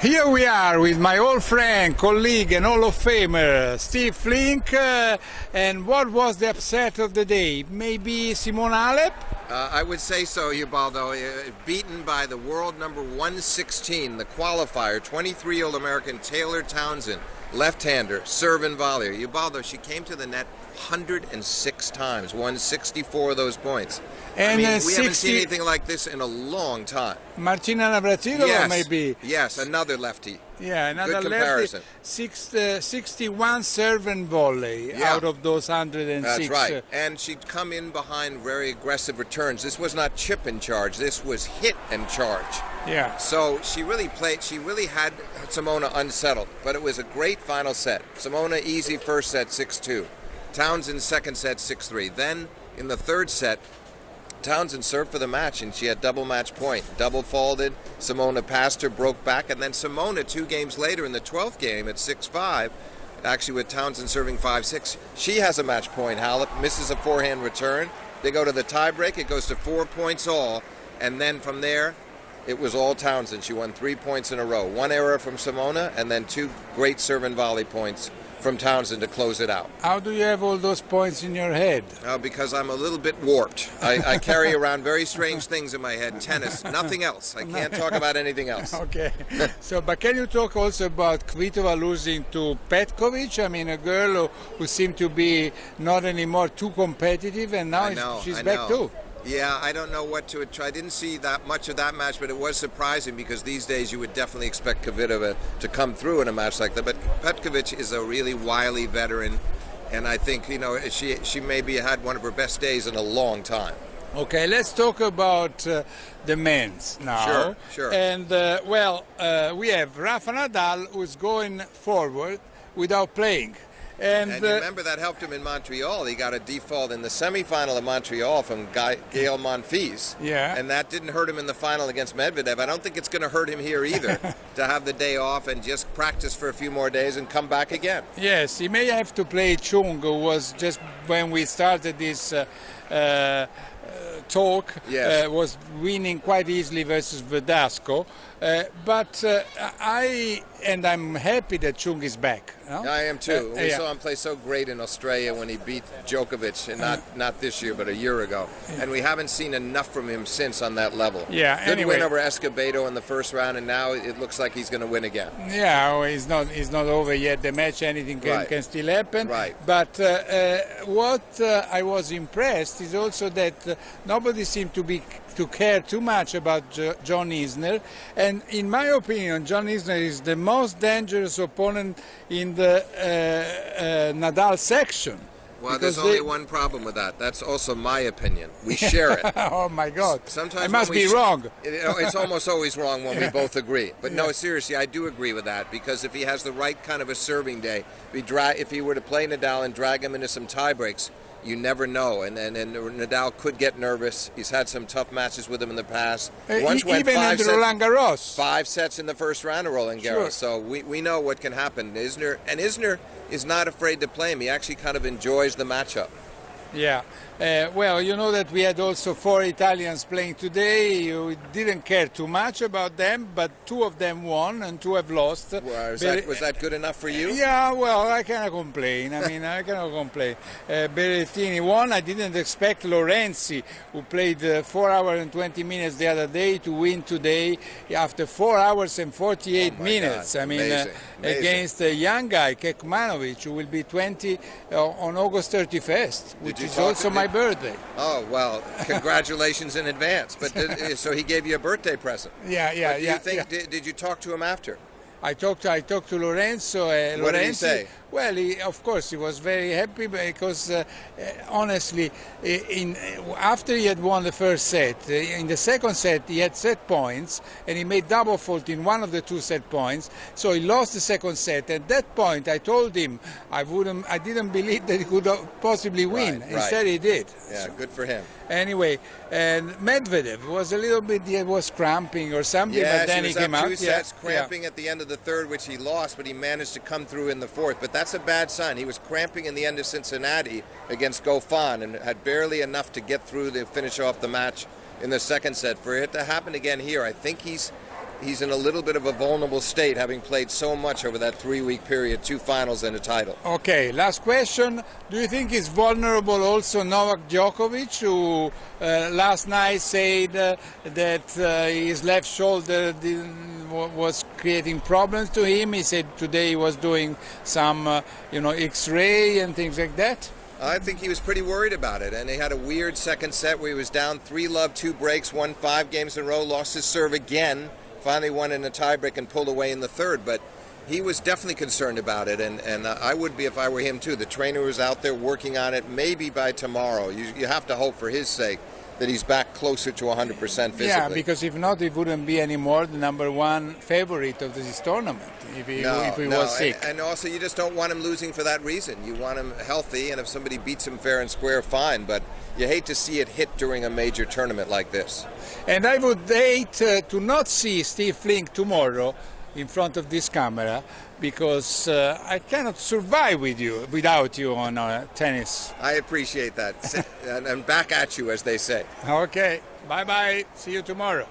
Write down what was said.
Here we are with my old friend, colleague and Hall of Famer, Steve Flink. And what was the upset of the day? Maybe Simona Halep? I would say so, Ubaldo. Beaten by the world number 116, the qualifier, 23-year-old American Taylor Townsend, left-hander, serve and volley. Ubaldo, she came to the net 106 times, won 64 of those points. And we haven't seen anything like this in a long time. Martina Navratilova, yes, maybe. Yes, another lefty. Yeah, another Good comparison. lefty. 61 serve and volley out of those 106. That's right. And she'd come in behind very aggressive returns. This was not chip and charge. This was hit and charge. Yeah. So she really played. She really had Simona unsettled. But it was a great final set. Simona easy first set, 6-2. Townsend second set, 6-3. Then in the third set, Townsend served for the match, and she had double match point. Double faulted, Simona passed her, broke back, and then Simona 2 games later in the 12th game at 6-5, actually with Townsend serving 5-6, she has a match point. Halep misses a forehand return. They go to the tiebreak. It goes to 4 points all, and then from there, it was all Townsend. She won 3 points in a row. 1 error from Simona, and then 2 great serve and volley points from Townsend to close it out. How do you have all those points in your head? Because I'm a little bit warped. I carry around very strange things in my head. Tennis, nothing else. I can't talk about anything else. Okay. But can you talk also about Kvitova losing to Petkovic? I mean, a girl who seemed to be not anymore too competitive, and now she's back too. Yeah, I don't know what to try. I didn't see that much of that match, but it was surprising because these days you would definitely expect Kvitova to come through in a match like that. But Petkovic is a really wily veteran, and I think she maybe had one of her best days in a long time. Okay, let's talk about the men's now. Sure. And we have Rafa Nadal who's going forward without playing. And remember that helped him in Montreal. He got a default in the semifinal of Montreal from Gael Monfils. Yeah. And that didn't hurt him in the final against Medvedev. I don't think it's going to hurt him here either to have the day off and just practice for a few more days and come back again. Yes, he may have to play Chung, who was just when we started this talk, was winning quite easily versus Verdasco. But I'm happy that Chung is back. No? I am too. We saw him play so great in Australia when he beat Djokovic, and not this year, but a year ago. And we haven't seen enough from him since on that level. Yeah. Good win over Escobedo in the first round, and now it looks like he's going to win again. Yeah, well, it's not over yet. The match, anything can still happen. Right. But what I was impressed is also that nobody seemed to care too much about John Isner, and in my opinion, John Isner is the most dangerous opponent in the Nadal section. Well, there's only one problem with that. That's also my opinion. We share it. Oh my God! Sometimes I must be wrong. It's almost always wrong when we both agree. But no, seriously, I do agree with that, because if he has the right kind of a serving day, if he were to play Nadal and drag him into some tie breaks, you never know, and Nadal could get nervous. He's had some tough matches with him in the past. Once went even in Roland Garros. 5 sets in the first round of Roland Garros. Sure. So we know what can happen. Isner is not afraid to play him. He actually kind of enjoys the matchup. Yeah. Well, you know that we had also 4 Italians playing today. You didn't care too much about them, but 2 of them won and 2 have lost. Well, was that good enough for you? Yeah, well, I cannot complain. I mean, I cannot complain. Berrettini won. I didn't expect Lorenzi, who played 4 hours and 20 minutes the other day, to win today after 4 hours and 48 minutes. God. I mean, Amazing. against a young guy, Kekmanovic, who will be 20 on August 31st, which is also my birthday. Oh, well, congratulations in advance. But so he gave you a birthday present. Yeah. Did you talk to him after? I talked to Lorenzo. What did he say? Well, of course, he was very happy because, honestly, after he had won the first set, in the second set he had set points and he made double fault in one of the 2 set points. So he lost the second set. At that point, I told him I didn't believe that he could possibly win. Right. Instead, he did. Yeah, good for him. Anyway, and Medvedev was a little bit, he was cramping or something, but then he came out. 2 sets, cramping at the end of the third, which he lost, but he managed to come through in the fourth. But that's a bad sign. He was cramping in the end of Cincinnati against Goffin and had barely enough to get through to finish off the match in the second set. For it to happen again here, I think he's he's in a little bit of a vulnerable state, having played so much over that 3-week period, 2 finals and a title. Okay, last question. Do you think he's vulnerable also Novak Djokovic, who last night said that his left shoulder was creating problems to him? He said today he was doing some, X-ray and things like that. I think he was pretty worried about it, and he had a weird second set where he was down 3-love, 2 breaks, won 5 games in a row, lost his serve again, finally won in a tiebreak and pulled away in the third. But he was definitely concerned about it, and I would be if I were him too. The trainer was out there working on it. Maybe by tomorrow, you have to hope for his sake that he's back closer to 100% physically. Yeah, because if not, he wouldn't be anymore the number 1 favorite of this tournament if he was sick. And also, you just don't want him losing for that reason. You want him healthy, and if somebody beats him fair and square, fine. But you hate to see it hit during a major tournament like this. And I would hate to not see Steve Flink tomorrow in front of this camera, because I cannot survive without you on tennis. I appreciate that. And back at you, as they say. Okay, bye-bye. See you tomorrow.